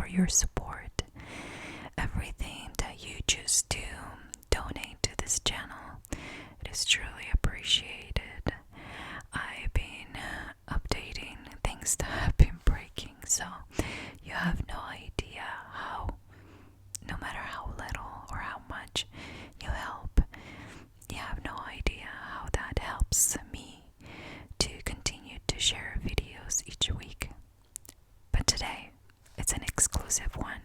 for your support. Everything that you choose to donate to this channel, it is truly appreciated. I've been updating things that have been breaking, so you have no idea how, no matter how little or how much you help, you have no idea how that helps me to continue to share videos each week. But today, it's an exclusive one.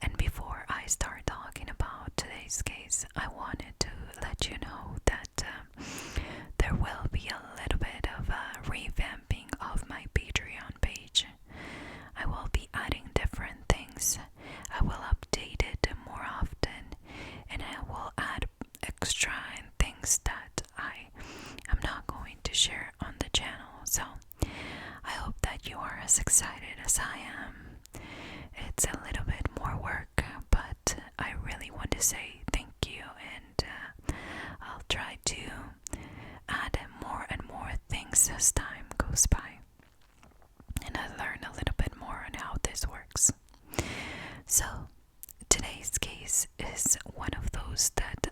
And before I start talking about today's case, I wanted to let you know that there will be a little bit of a revamping of my Patreon page. I will be adding different things. I will update it more often, and I will add extra things that I am not going to share on the channel. So I hope that you are as excited as I am. It's a little bit more work, but I really want to say thank you, and I'll try to add more and more things as time goes by, and I learn a little bit more on how this works. So today's case is one of those that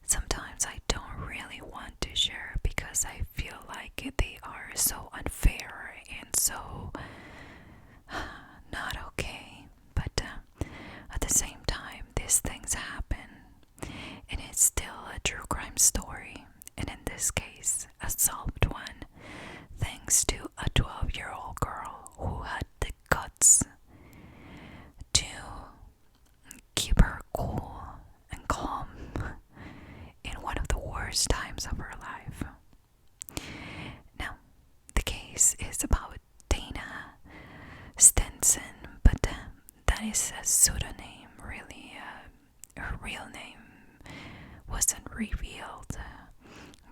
sometimes I don't really want to share because I feel like they are so unfair and so not okay. But at the same time, these things happen, and it's still a true crime story. And in this case, a solved one, thanks to a 12-year-old girl who had the guts to keep her cool and calm in one of the worst times of her life. Now, the case is about Dana Stenson, but that is a pseudonym, really. Her real name wasn't revealed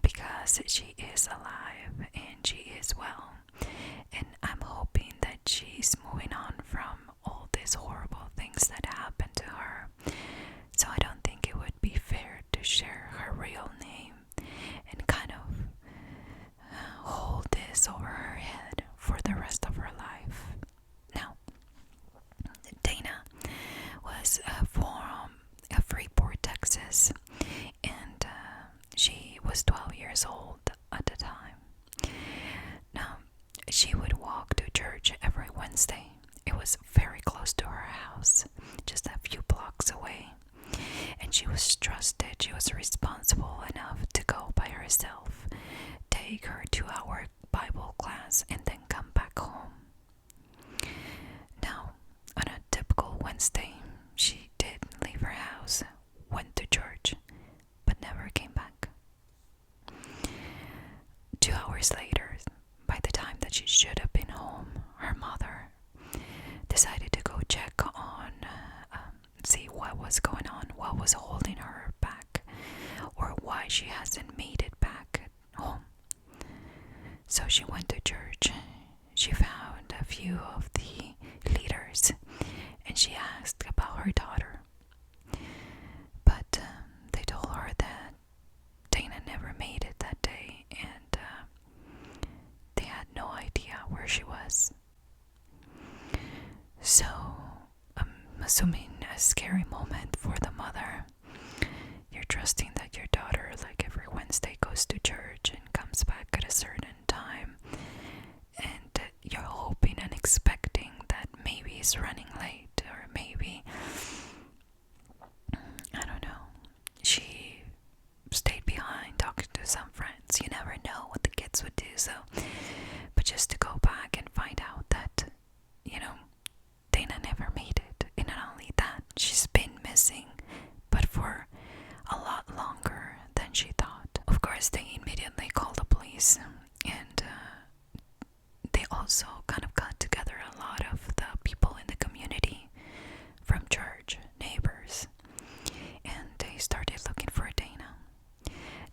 because she is alive and she is well. And I'm hoping that she's moving on from all these horrible things that happened to her. So I don't think it would be fair to share her real name and kind of hold this over her head for the rest of her life. Now, Dana was from Freeport, Texas, and she was 12 years old at the time. Now, she would walk to church every Wednesday. It was very close to her house, just a few blocks away. And she was trusted. She was responsible enough to go by herself, take her 2-hour Bible class, and then come back home. Now, on a typical Wednesday, she did leave her house, went to church, but never came back. 2 hours later, by the time that she should have been home, her mother decided to go check on, see what was going on, what was holding her back, or why she hasn't made it back home. So she went to church. She found a few of the leaders, and she asked about her daughter. But they told her that Dana never made it that day, and they had no idea where she was. So, I'm assuming a scary moment for the mother. You're trusting that your daughter, like every Wednesday, goes to church and comes back at a certain time, and you're hoping and expecting that maybe he's running late, or maybe, I don't know, she stayed behind talking to some friends. You never know what the kids would do. So, but just to go back and find out that, Dana never made it. And not only that, she's been missing, but for a lot longer than she thought. Of course, they immediately called the police, and they also kind of got together a lot of the people in the community from church, neighbors, and they started looking for Dana.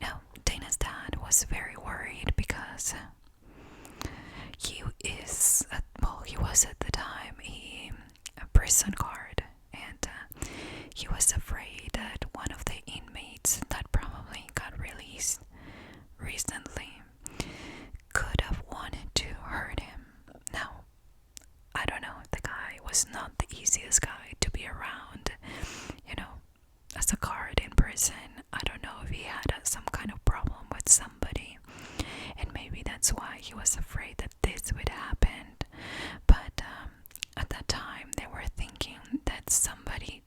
Now, Dana's dad was very worried because he was at the time a prison guard, and he was afraid that one of the inmates that probably got released recently could have wanted to hurt him. Now, I don't know if the guy was that's why he was afraid that this would happen. But at that time, they were thinking that somebody,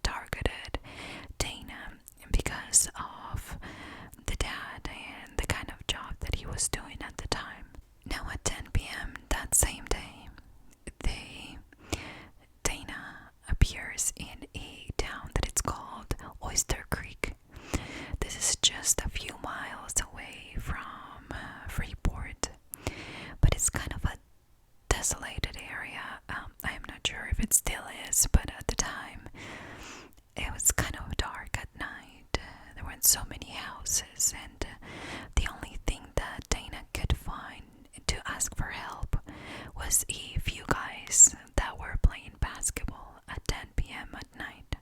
targeted Dana because of the dad and the kind of job that he was doing at the time. Now, at 10 p.m. that same day, Dana appears in a town that it's called Oyster Creek. This is just a few miles away from Freeport, but it's kind of a desolated area. I'm not sure if it still is, but at the time it was kind of dark at night. There weren't so many houses, and the only thing that Dana could find to ask for help was a few guys that were playing basketball at 10 p.m. at night.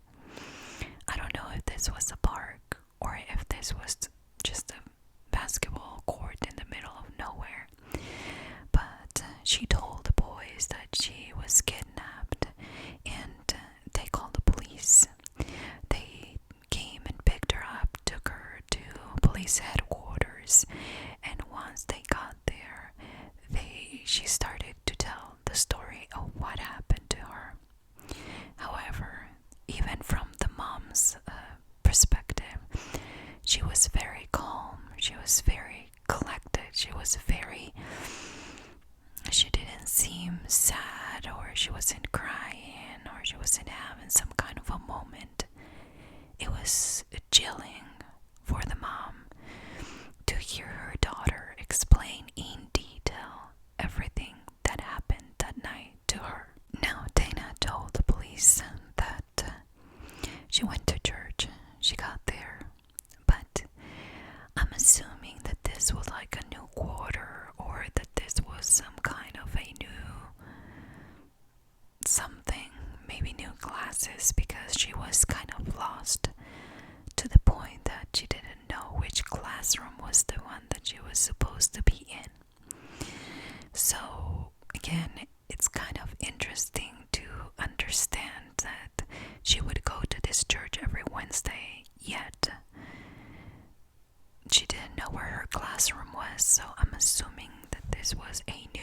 I don't know if this was a park or if this was just a basketball court in the middle of nowhere, but she told the boys that she was kidnapped, and they called the police. They came and picked her up, took her to police headquarters, and once they got there, she started to tell the story of what happened to her. However, even from the mom's perspective, she was very calm, she was very collected, she didn't seem sad, or she wasn't crying, or she wasn't having some kind of a moment. It was chilling for the mom to hear her daughter explain in detail everything that happened that night to her. Now, Dana told the police that she went to church, she got there, but I'm assuming that this was like a new quarter, or that this was some kind of a new something, maybe new classes, because she was kind of lost to the point that she didn't know which classroom was the one that she was supposed to be in. So again, it's kind of interesting to understand that she would go to this church every Wednesday, yet she didn't know where her classroom was. So I'm assuming that this was a new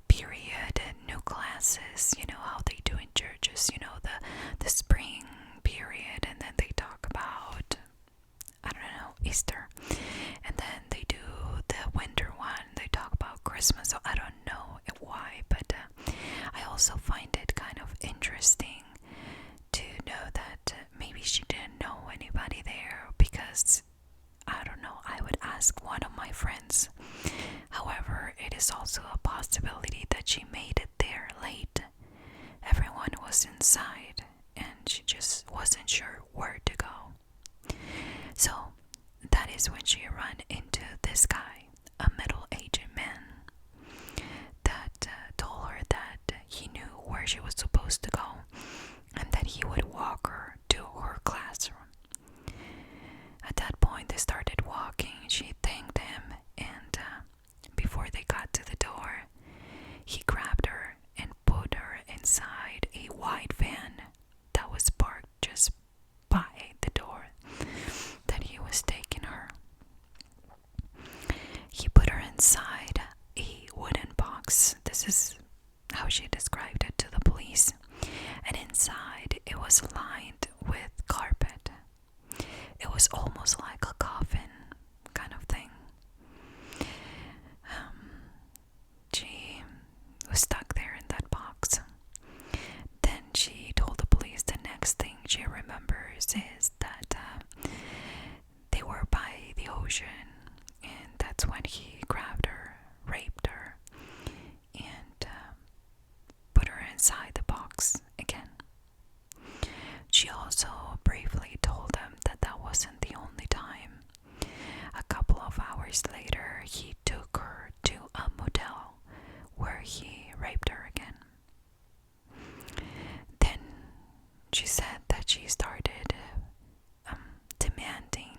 period, new classes, how they do in churches, the spring period, and then they talk about, I don't know, Easter, and then they do the winter one, they talk about Christmas. So I don't know why, but I also find it kind of interesting to know that maybe she didn't know anybody there, because I don't know, I would ask one of my friends. However, it is also a possibility that she made it there late. Everyone was inside and she just wasn't sure where to go. So that is when she ran into this guy, a middle-aged man, that told her that he knew where she was supposed to go and that he would walk her to her classroom. At that point, they started walking. She thanked him, and before they got to the door, he grabbed her and put her inside a white van that was parked just by the door that he was taking her. He put her inside a wooden box. This is how she described it to the police. And inside, it was lined with carpet. It was almost like a coffin kind of thing. She was stuck there in that box. Then she told the police the next thing she remembers is that they were by the ocean, and that's when he grabbed her, raped her, and put her inside the box again. She also briefly told them that that wasn't the only time. A couple of hours later, he took her to a motel where he raped her again. Then she said that she started demanding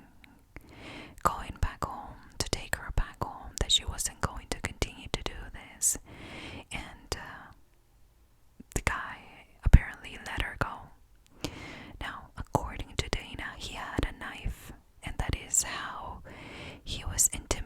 going back home, to take her back home, that she wasn't going to continue to do this. And the guy apparently let her go. Now, according to Dana, he had a knife, and that is how he was intimidating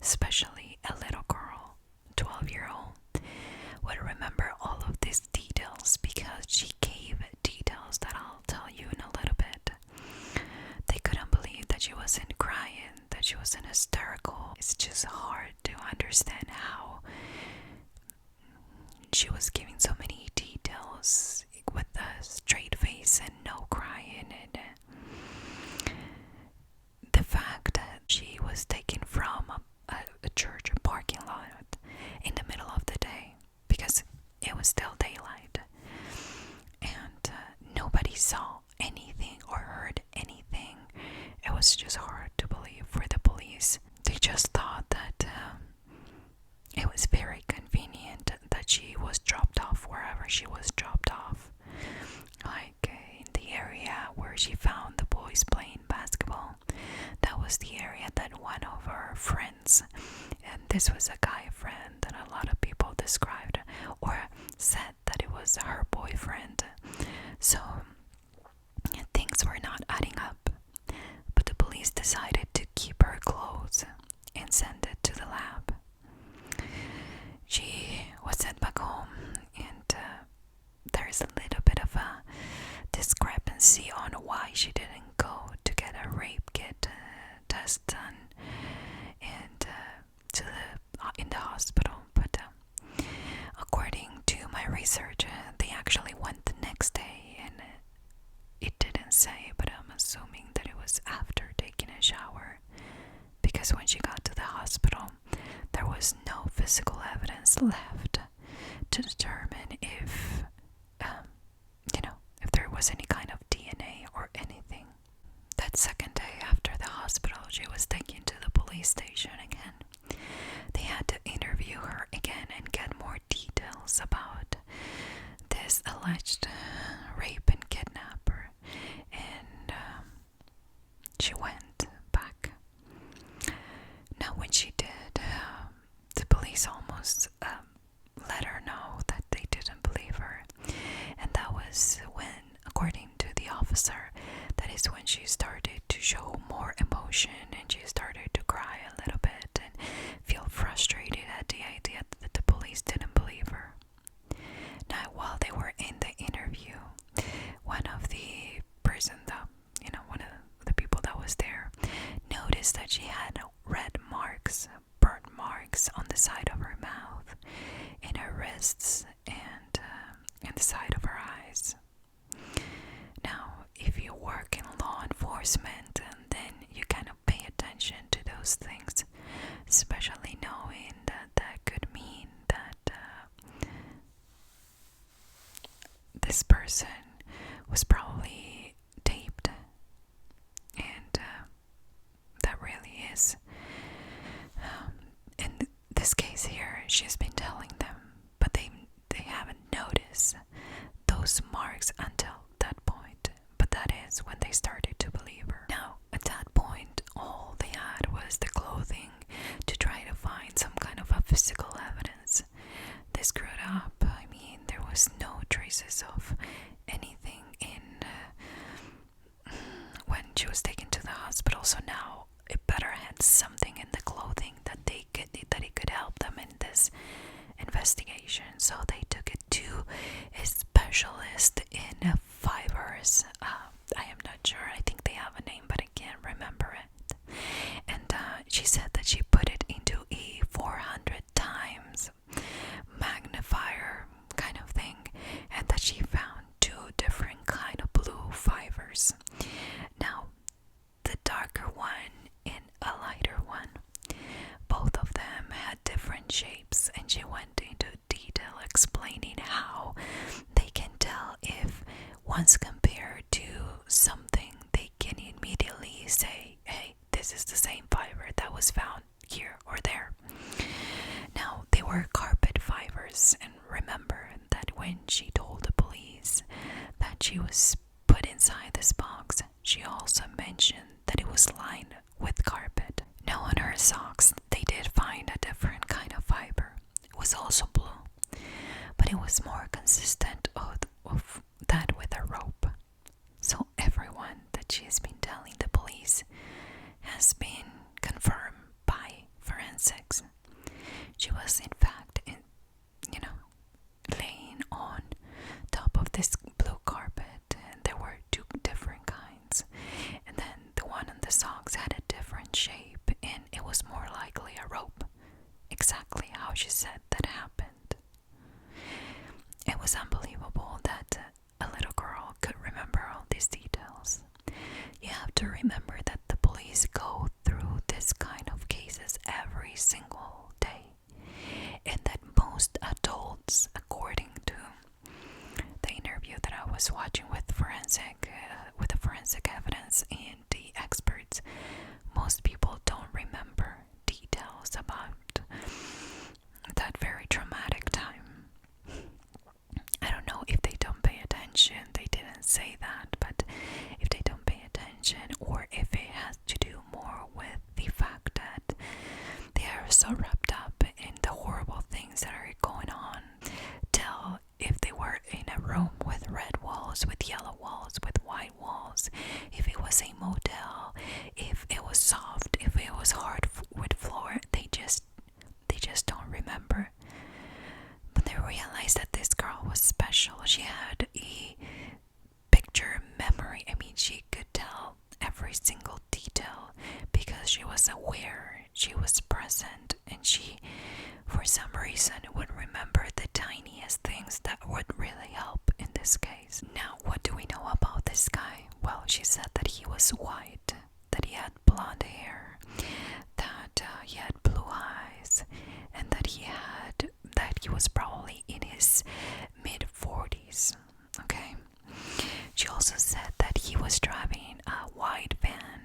especially a little girl, 12-year-old, would remember all of these details because she gave details that I'll tell you in a little bit. They couldn't believe that she wasn't crying, that she wasn't hysterical. It's just hard to understand how she was giving so many details with a straight face and no crying. And the fact that she was taken from a church parking lot in the middle of the day because it was still daylight, and nobody saw anything or heard anything. It was just hard to believe for the police. They just thought that it was very convenient that she was dropped off wherever she was dropped off, like in the area where she found the boys playing basketball. That was the area that one of her friends, and this was a guy friend that a lot of people described or said that it was her boyfriend. So things were not adding up, but the police decided to keep her clothes and send it to the lab. She was sent back home, and there's a little bit of a discrepancy on why she didn't go to get a rape kit test done and in the hospital. But according to my research, they actually went the next day, and it didn't say, but I'm assuming that it was after taking a shower, because when she got to the hospital, there was no physical evidence left to determine if if there was any kind of DNA or anything. That second day after the hospital, she was taken to the police station again. They had to interview her again and get more details about this alleged rape and kidnapper, and she went back. Now, when she did, the police almost let her know that they didn't believe her, and that was when, according to the officer, that is when she started to show more emotion, and she started to cry a little bit and feel frustrated at the idea that the police didn't believe her. Now, while they were in the interview, one of the person that, one of the people that was there, noticed that she had red marks, burn marks on the side of her mouth, in her wrists, and in the side of her eyes. Now, if you work in law enforcement, and then you kind of pay attention to those things, especially knowing that that could mean that this person was probably taped, and that really is. In this case here, she's been telling them, but they haven't noticed those marks until that point. But that is when they started to believe her. Now, at that point, all they had was the clothing to try to find some kind of a physical evidence. They screwed up. I mean, there was no traces of anything in when she was taken to the hospital. So now it better had something in the clothing that it could help them in this investigation. So they took it to a specialist in fibers. I am not sure. I think they have a name, but I can't remember it. And she said that she put it into a 400 times magnifier kind of thing, and that she found two different kind of blue fibers. Now, the darker one and a lighter one, both of them had different shapes, and she went into detail explaining how they can tell if one's compared to something, they can immediately say, hey, this is the same fiber that was found here or there. Now, they were carpet fibers, and remember that when she told the police that she was put inside this box, she also mentioned that it was lined with carpet. Now, on her socks, they did find a different kind of fiber. It was also blue, but it was more consistent of that with a rope. So everyone that she's been telling the police has been confirmed by forensic forensics. She was in fact laying on top of this blue carpet, and there were two different kinds, and then the one on the socks had a different shape, and it was more likely a rope. Exactly how she said that happened. It was unbelievable that a little girl could remember all these details. You have to remember that the police go through this kind of cases every single day, and that most adults, according to the interview that I was watching with the forensic evidence and the experts, most people don't remember details about that very traumatic time. I don't know if they don't pay attention. They didn't say that, but if they don't pay attention, or if it has to do more with the fact that they are so wrapped up in the horrible things that are going on. Tell if they were in a room with red walls, with yellow walls, with white walls, if it was a motel, if it was soft, if it was hard wood floor, they just don't remember. But they realized that this girl was special. She had a picture memory. I mean, she could tell every single detail because she was aware, she was present, and she, for some reason, would remember the tiniest things that would really help in this case. Now, what do we know about this guy? Well, she said that he was white, that he had blonde hair, that he had blue eyes, and that he was probably in his mid-40s. Okay. She also said that he was driving a white van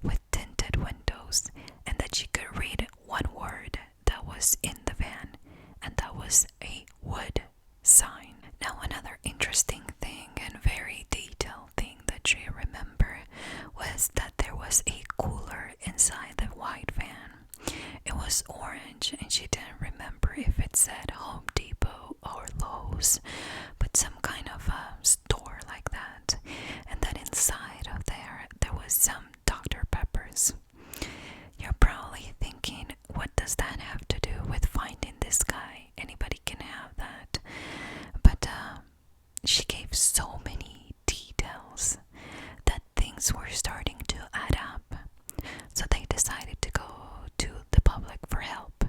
with tinted windows, and that she could read one word that was in the van, and that was a wood sign. Now, another interesting thing and very detailed thing that she remembered was that there was a cooler inside the white van. It was orange, and she didn't remember if it said Home Depot or Lowe's, but some kind of a store like that. And that inside of there was some Dr. Peppers. You're probably thinking, what does that have to do with finding this guy? Anybody can have that. But she gave so many details that things were starting to add up. So they decided to go to the public for help.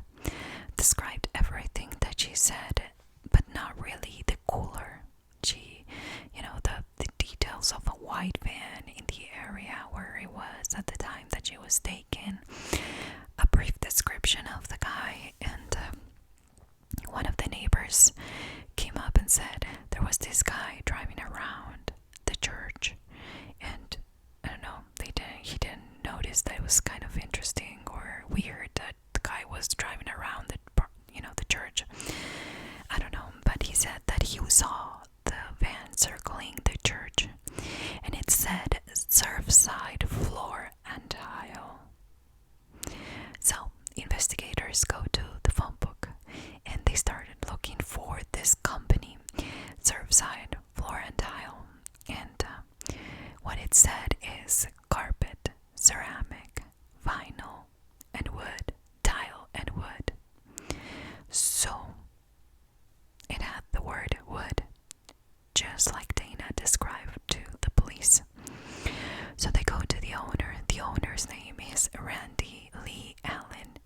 Described everything that she said, but not really the cooler. She, the details of a white van in the area where it was at the time that she was taken, a brief description of the guy, and one of the neighbors came up and said there was this guy driving around the church, and I don't know, he didn't notice that it was kind of interesting or weird that the guy was driving around the church. I don't know, but he said that he saw the van circling the church, and it said Surfside Floor and Tile. So investigators go to the phone book, and they started looking for this company, Surfside Floor and Tile, and what it said is carpet, ceramic, vinyl, and wood, tile and wood. So it had the word wood, just like Dana described to the police. So they go to the owner. The owner's name is Randy Lee Allen.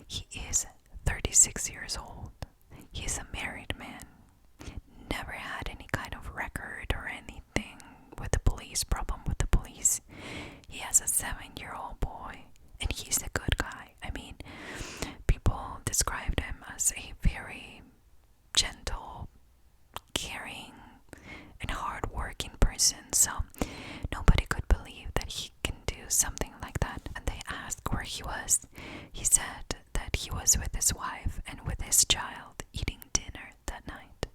He is 36 years old. He's a married man. Never had any kind of record or anything with the police, problem with the police. He has a 7-year-old boy, and he's a good guy. I mean, people described him as a very gentle, caring, and hard-working person, so nobody could believe that he can do something like that. And they asked where he was. He said that he was with his wife and with his child eating dinner that night.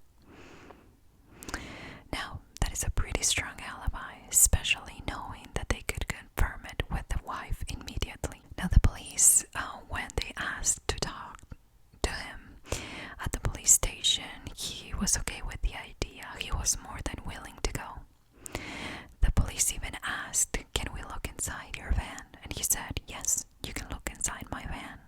Now, that is a pretty strong alibi, especially knowing that they could confirm it with the wife immediately. Now, the police, when they asked to talk to him at the police station, he was okay with the idea. He was more than willing to go. The police even asked, "Can we look inside your van?" And he said, "Yes, you can look inside my van."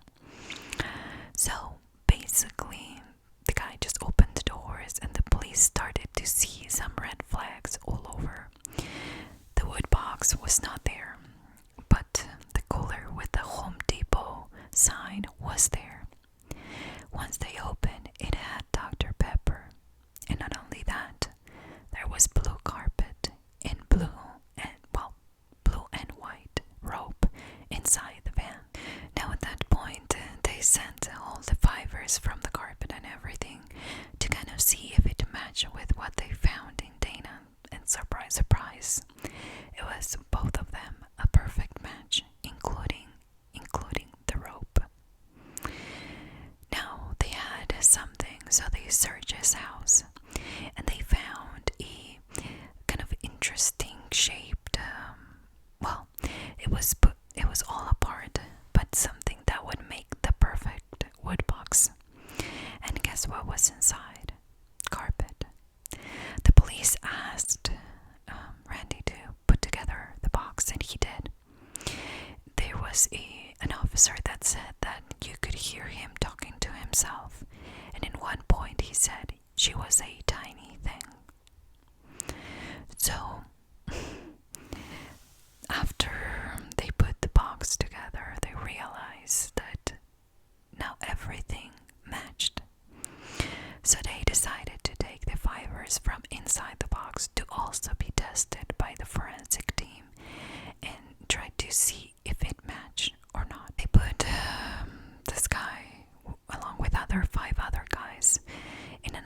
was there. Once they opened, it had Dr. Pepper. And not only that, there was blue carpet and blue and white rope inside the van. Now at that point, they sent all the fibers from the carpet and everything to kind of see if it matched with what they found in Dana. And surprise, surprise, it was both of them a perfect match, including the rope. Now they had something, so they searched his house, and they found a kind of interesting shaped. It was all apart, but something that would make the perfect wood box. And guess what was inside? Carpet. The police asked Randy to put together the box, and he did. There was an officer that said that you could hear him talking to himself, and in one point he said she was a tiny thing. So after they put the box together, they realized that now everything matched. So they decided to take the fibers from inside the box to also be tested by the forensic team and try to see if it matched or not. They put this guy along with 5 other guys in an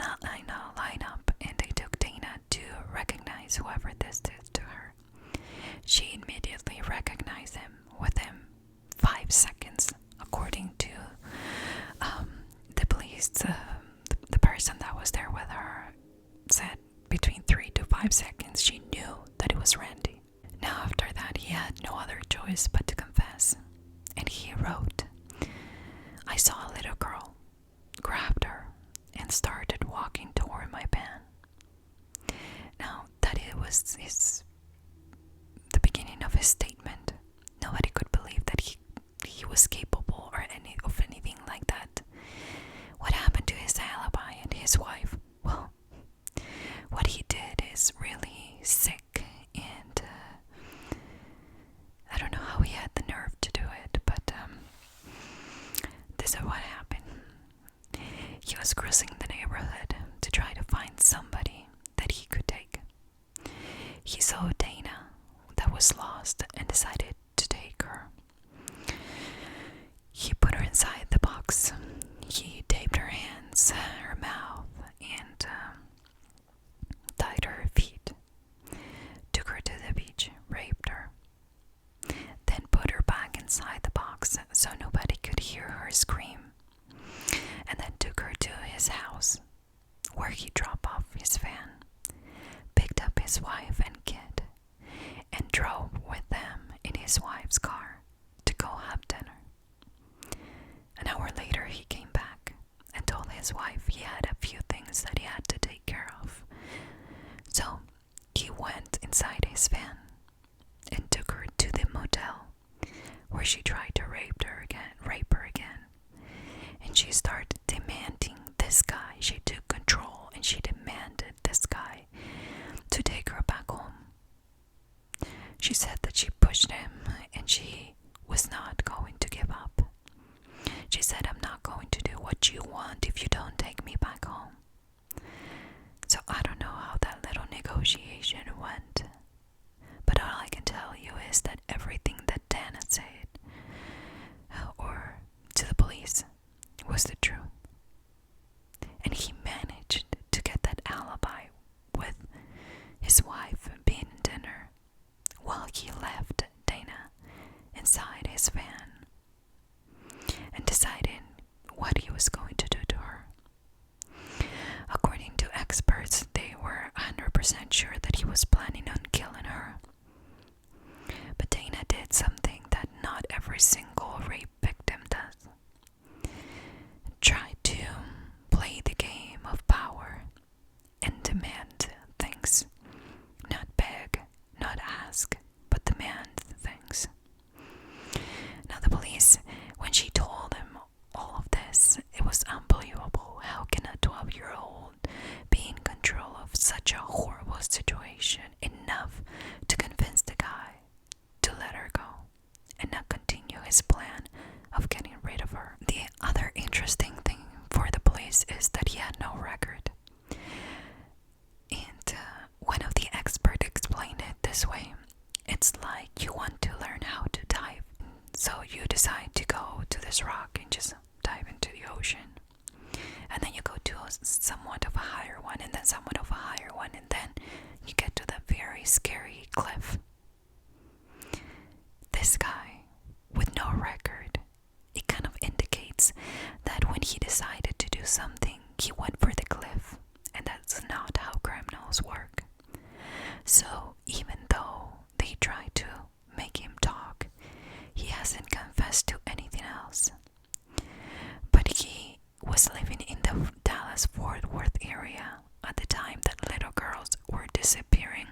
lineup, and they took Dana to recognize whoever this is to her. She immediately recognized him within 5 seconds, according to the police. The person that was there with her said between 3 to 5 seconds she knew that it was Randy. Now after that, he had no other choice but to confess, and he wrote, "I saw a little girl, grabbed her, and started walking toward my van." Now that it was the beginning of his statement, nobody could believe that he was capable of anything like that. What happened to his alibi and his wife? Well, what he did is really sick, and I don't know how he had the nerve to do it, but this is what happened. He was cruising the neighborhood to try to find somebody that he could take. He saw Dana that was lost and decided to take her. He put her inside the box. He taped her hands, her mouth, and tied her feet. Took her to the beach, raped her, then put her back inside the box so nobody could hear her scream, and then took her to his house, where he dropped off his van, picked up his wife and kid, and drove with them in his wife's car to go have dinner. An hour later, he came back and told his wife he had a few things that he had to take care of. So he went inside his van and took her to the motel, where she tried to rape her again. And she started demanding this guy. She took control and she demanded this guy to take her back home. She said that she pushed him and she was not going to give up. She said, "I'm not going to do what you want if you don't take me back home." So I don't know how that little negotiation went, but all I can tell you is that everything that Dana said, or to the police, was the truth. And he managed to get that alibi with his wife being in dinner while he left Dana inside his van and decided what he was going to do to her. According to experts, they were 100% sure that he was planning on killing her. But Dana did something that not every single rape victim does. Tried to play the game of power and demand things. Not beg, not ask, but demand things. Now the police, when she told him all of this, it was unbelievable. How can a 12-year-old be in control of such a horrible situation enough to convince the guy to let her go and not continue his dangerous rock and just dive into the ocean. And then you go to somewhat of a higher one, and then somewhat of a higher one, and then you get to the very scary cliff. This guy, with no record, it kind of indicates that when he decided to do something, he went for the cliff, and that's not how criminals work. So even though they try to make him talk, he hasn't confessed to anything else. But he was living in the Dallas-Fort Worth area at the time that little girls were disappearing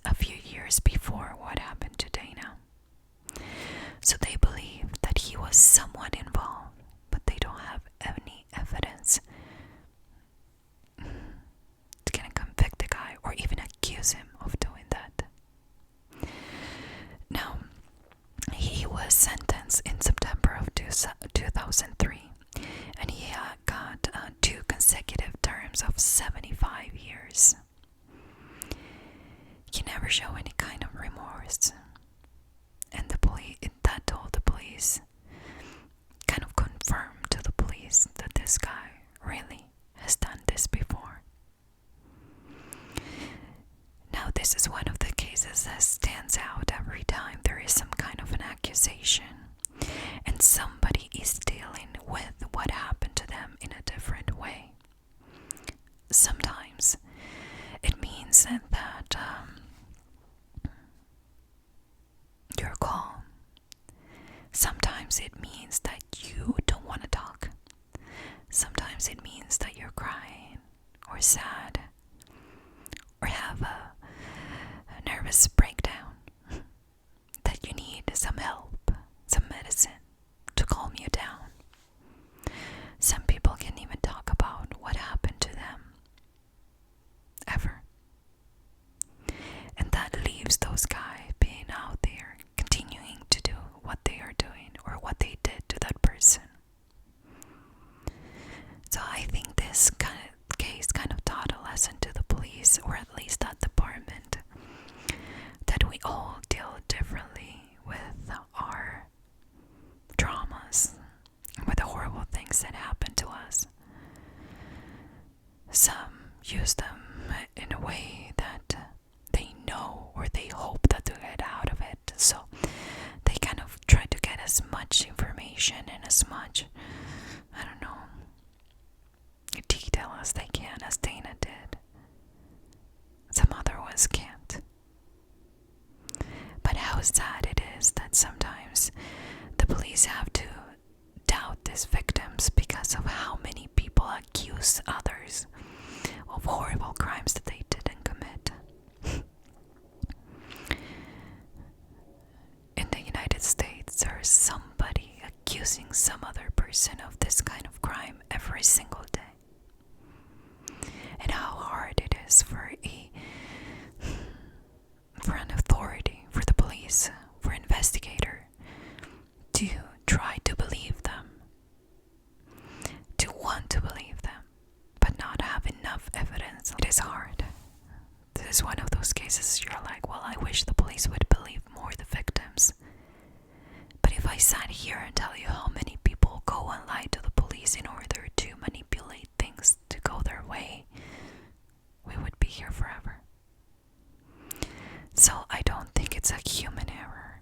a few years before what happened to Dana. So they believe that he was somewhat involved, but they don't have any evidence to kind of convict the guy or even accuse him of doing that. Now, he was sentenced in September of 2003, and he got 2 consecutive terms of 75 years. He never showed any kind of remorse, and that told the police, kind of confirmed to the police that this guy really has done this before. Now, this is one of the cases that stands out every time there is some kind of an accusation, and somebody is dealing with what happened to them in a different way. Sometimes it means that you're calm. Sometimes it means that you don't want to talk. Sometimes it means that you're crying or sad or have a nervous breakdown, that you need some help, some medicine to calm you down. Some people can't even talk about what happened to them ever. And that leaves those guys being out there continuing to do what they are doing or what they did to that person. So I think this case kind of taught a lesson to the police, or at least that department, that we all deal differently with our traumas and with the horrible things that happen to us. Some use them in a way that they know or they hope that they'll get out of it. So they kind of try to get as much information and as much, I don't know, detail as they can, as Dana did. Some other ones can't. But how sad it is that sometimes the police have to doubt these victims because of how many people accuse others of horrible crimes that they didn't commit. In the United States, there's somebody accusing some other person of this kind of crime every single day. And how hard it is for an authority, for the police, for an investigator to try to believe them, to want to believe them, but not have enough evidence. It is hard. This is one of those cases you're like, well, I wish the police would believe more the victims. But if I sat here and tell you how many people go and lie to the police in order to manipulate things to go their way, we would be here forever. So I don't think it's a human error.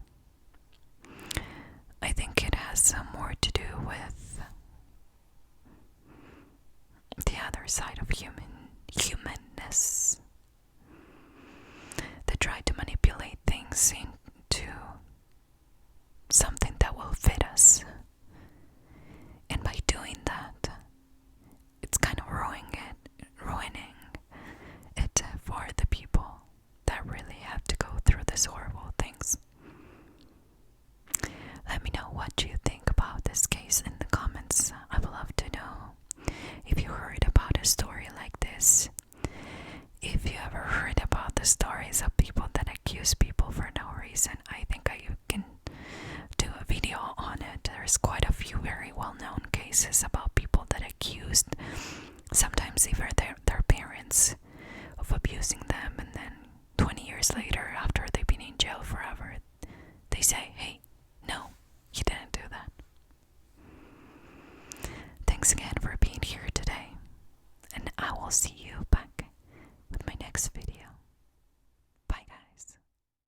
I think it has some more to do with the other side of humanness. They try to manipulate things into something that will fit us. And by doing that, it's kind of ruining it for the people that really have to go through these horrible things. Let me know what you think about this case in the comments. I would love to know if you heard about a story like this. If you ever heard about the stories of people that accuse people for no reason, I think you can do a video on it. There's quite a few very well-known cases about people that accused, sometimes even their parents, of abusing them, and then 20 years later, after they've been in jail forever, they say, hey, no, you didn't do that. Thanks again